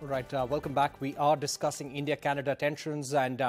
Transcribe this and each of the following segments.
Right, welcome back. We are discussing India-Canada tensions, and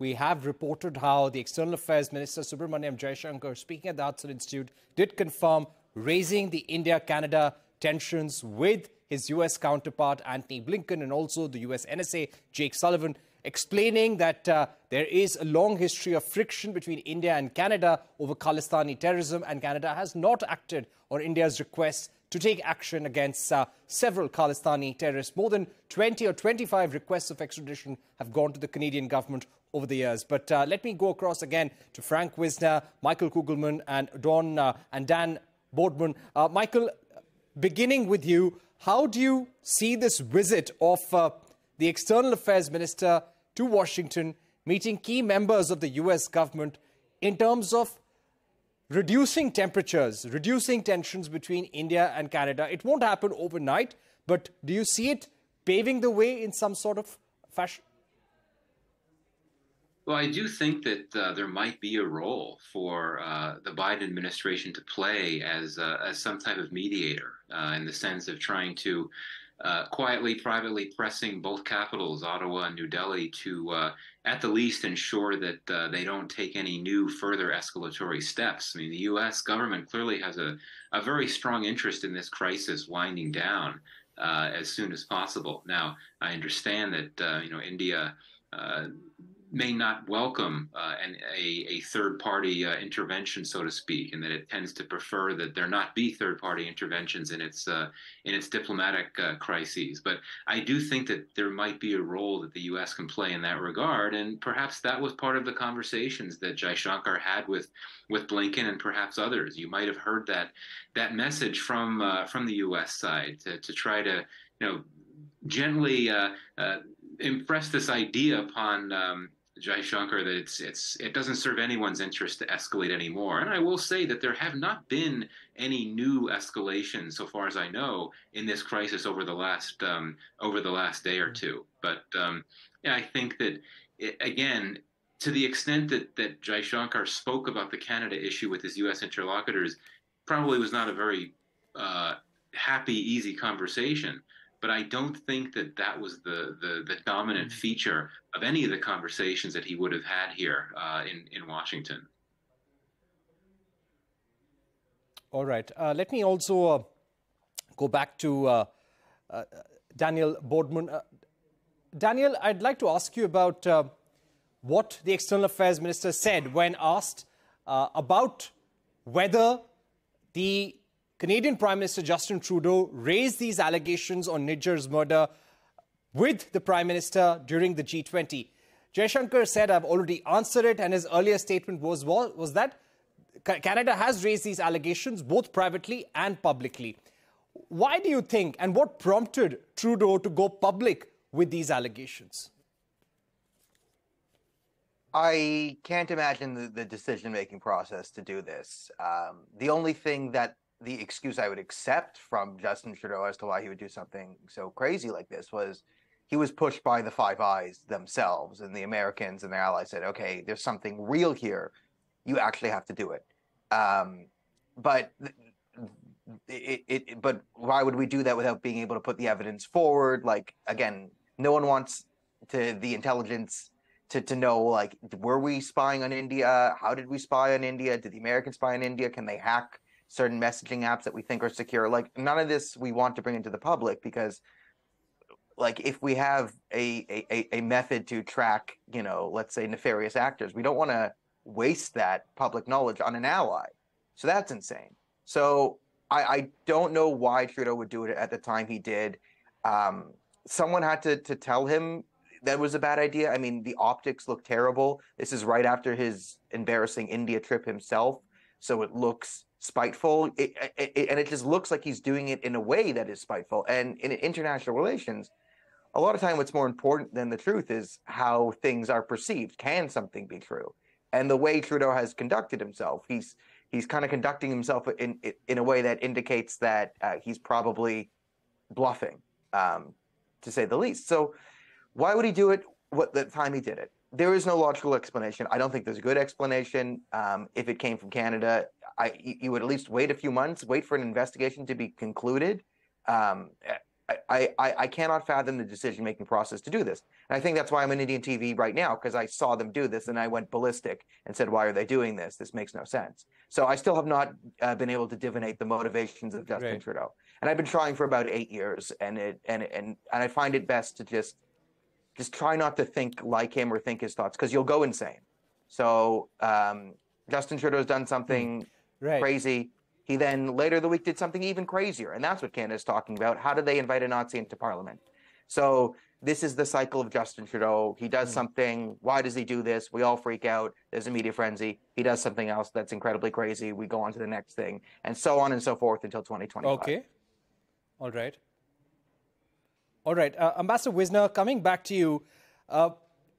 we have reported how the External Affairs Minister Subramaniam Jaishankar, speaking at the Hudson Institute, did confirm raising the India-Canada tensions with his US counterpart Antony Blinken and also the US NSA Jake Sullivan, explaining that there is a long history of friction between India and Canada over Khalistani terrorism, and Canada has not acted on India's request to take action against several Khalistani terrorists. More than 20 or 25 requests of extradition have gone to the Canadian government over the years. But let me go across again to Frank Wisner, Michael Kugelman, and Dan Bordman. Michael, beginning with you, how do you see this visit of the External Affairs Minister to Washington, meeting key members of the US government in terms of reducing temperatures, reducing tensions between India and Canada? It won't happen overnight, but do you see it paving the way in some sort of fashion? Well, I do think that there might be a role for the Biden administration to play as some type of mediator in the sense of trying to quietly, privately pressing both capitals, Ottawa and New Delhi, to at the least ensure that they don't take any new further escalatory steps. I mean, the U.S. government clearly has a very strong interest in this crisis winding down as soon as possible. Now, I understand that India may not welcome a third-party intervention, so to speak, and that it tends to prefer that there not be third-party interventions in its diplomatic crises. But I do think that there might be a role that the U.S. can play in that regard, and perhaps that was part of the conversations that Jaishankar had with Blinken and perhaps others. You might have heard that message from the U.S. side to try to gently impress this idea upon Jaishankar that it doesn't serve anyone's interest to escalate anymore. And I will say that there have not been any new escalations, so far as I know, in this crisis over the last day or two. But I think that again, to the extent that Jaishankar spoke about the Canada issue with his U.S. interlocutors, probably was not a very happy, easy conversation. But I don't think that was the dominant feature of any of the conversations that he would have had here in Washington. All right. Let me also go back to Daniel Bordman. Daniel, I'd like to ask you about what the External Affairs Minister said when asked about whether the Canadian Prime Minister Justin Trudeau raised these allegations on Nijjar's murder with the Prime Minister during the G20. Jaishankar said, I've already answered it, and his earlier statement was that Canada has raised these allegations both privately and publicly. Why do you think, and what prompted Trudeau to go public with these allegations? I can't imagine the decision-making process to do this. The only thing that the excuse I would accept from Justin Trudeau as to why he would do something so crazy like this was he was pushed by the Five Eyes themselves, and the Americans and their allies said, okay, there's something real here. You actually have to do it. But why would we do that without being able to put the evidence forward? Like, again, no one wants the intelligence to know, like, were we spying on India? How did we spy on India? Did the Americans spy on India? Can they hack certain messaging apps that we think are secure? Like, none of this we want to bring into the public, because like, if we have a method to track, let's say nefarious actors, we don't want to waste that public knowledge on an ally. So that's insane. So I don't know why Trudeau would do it at the time he did. Someone had to tell him that was a bad idea. I mean, the optics look terrible. This is right after his embarrassing India trip himself. So it looks spiteful, and it just looks like he's doing it in a way that is spiteful. And in international relations, a lot of time what's more important than the truth is how things are perceived. Can something be true? And the way Trudeau has conducted himself, he's kind of conducting himself in a way that indicates that he's probably bluffing, to say the least. So why would he do it the time he did it? There is no logical explanation. I don't think there's a good explanation. If it came from Canada, you would at least wait a few months, wait for an investigation to be concluded. I cannot fathom the decision-making process to do this. And I think that's why I'm on Indian TV right now, because I saw them do this and I went ballistic and said, why are they doing this? This makes no sense. So I still have not been able to divinate the motivations of Justin Trudeau. And I've been trying for about 8 years, and I find it best to just try not to think like him or think his thoughts, because you'll go insane. So Justin Trudeau's done something crazy. He then later the week did something even crazier, and that's what Canada's talking about. How did they invite a Nazi into Parliament? So this is the cycle of Justin Trudeau. He does something. Why does he do this? We all freak out. There's a media frenzy. He does something else that's incredibly crazy. We go on to the next thing, and so on and so forth until 2025. Okay. All right. All right. Ambassador Wisner, coming back to you.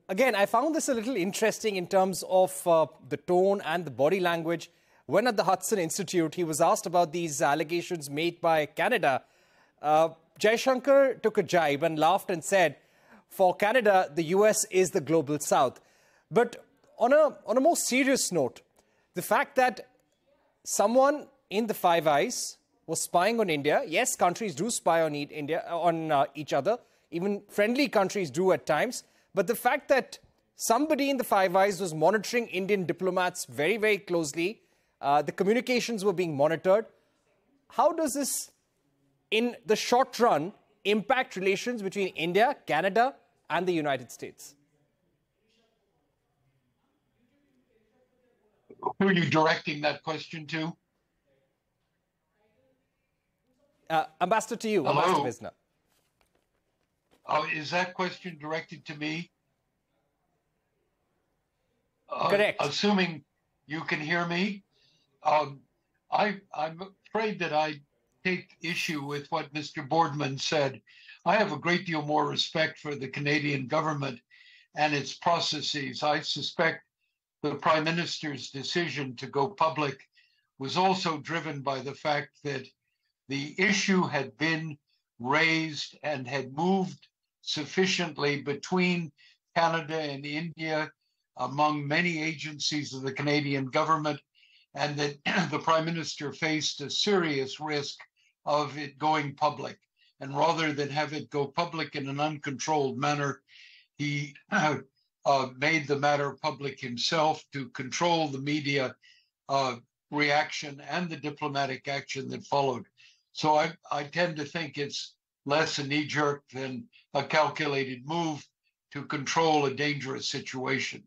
Again, I found this a little interesting in terms of the tone and the body language. When at the Hudson Institute, he was asked about these allegations made by Canada. Jaishankar took a jibe and laughed and said, for Canada, the US is the global south. But on a more serious note, the fact that someone in the Five Eyes was spying on India. Yes, countries do spy on each other. Even friendly countries do at times. But the fact that somebody in the Five Eyes was monitoring Indian diplomats very, very closely, the communications were being monitored. How does this, in the short run, impact relations between India, Canada, and the United States? Who are you directing that question to? Ambassador, to you, Ambassador Wisner. Is that question directed to me? Correct. Assuming you can hear me. I'm afraid that I take issue with what Mr. Bordman said. I have a great deal more respect for the Canadian government and its processes. I suspect the Prime Minister's decision to go public was also driven by the fact that the issue had been raised and had moved sufficiently between Canada and India among many agencies of the Canadian government, and that the Prime Minister faced a serious risk of it going public. And rather than have it go public in an uncontrolled manner, he made the matter public himself to control the media reaction and the diplomatic action that followed. So I tend to think it's less a knee-jerk than a calculated move to control a dangerous situation.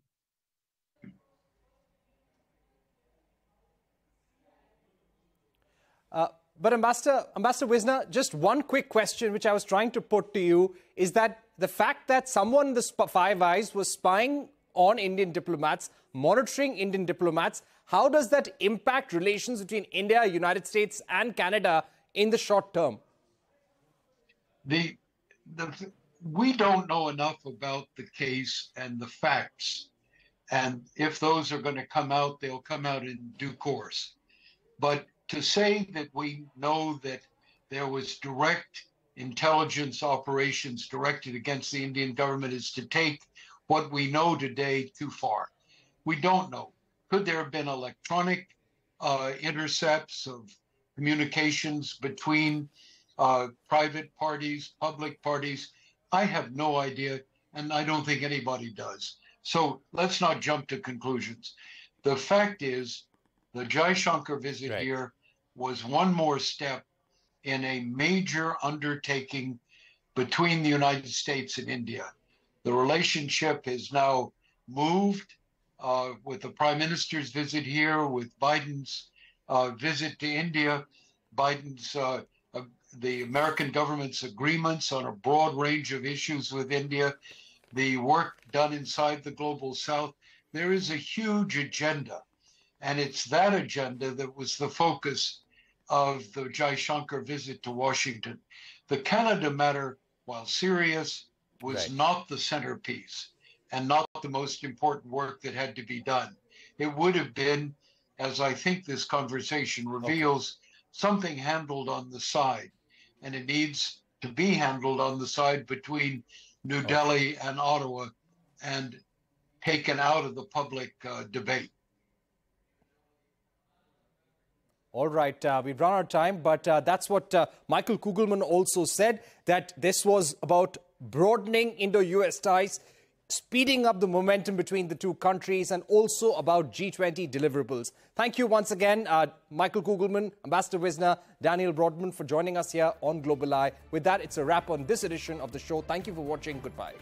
But Ambassador Wisner, just one quick question which I was trying to put to you is that the fact that someone in the Five Eyes was spying on Indian diplomats, monitoring Indian diplomats, how does that impact relations between India, United States and Canada in the short term? We don't know enough about the case and the facts. And if those are going to come out, they'll come out in due course. But to say that we know that there was direct intelligence operations directed against the Indian government is to take what we know today too far. We don't know. Could there have been electronic intercepts of communications between private parties, public parties? I have no idea, and I don't think anybody does. So let's not jump to conclusions. The fact is, the Jaishankar visit here was one more step in a major undertaking between the United States and India. The relationship has now moved with the Prime Minister's visit here, with Biden's visit to India, Biden's the American government's agreements on a broad range of issues with India, the work done inside the Global South. There is a huge agenda, and it's that agenda that was the focus of the Jaishankar visit to Washington. The Canada matter, while serious, was not the centerpiece and not the most important work that had to be done. It would have been, as I think this conversation reveals, something handled on the side. And it needs to be handled on the side between New Delhi and Ottawa and taken out of the public debate. All right, we've run out of time, but that's what Michael Kugelman also said, that this was about broadening Indo-US ties, speeding up the momentum between the two countries, and also about G20 deliverables. Thank you once again, Michael Kugelman, Ambassador Wisner, Daniel Bordman, for joining us here on Global Eye. With that, it's a wrap on this edition of the show. Thank you for watching. Goodbye.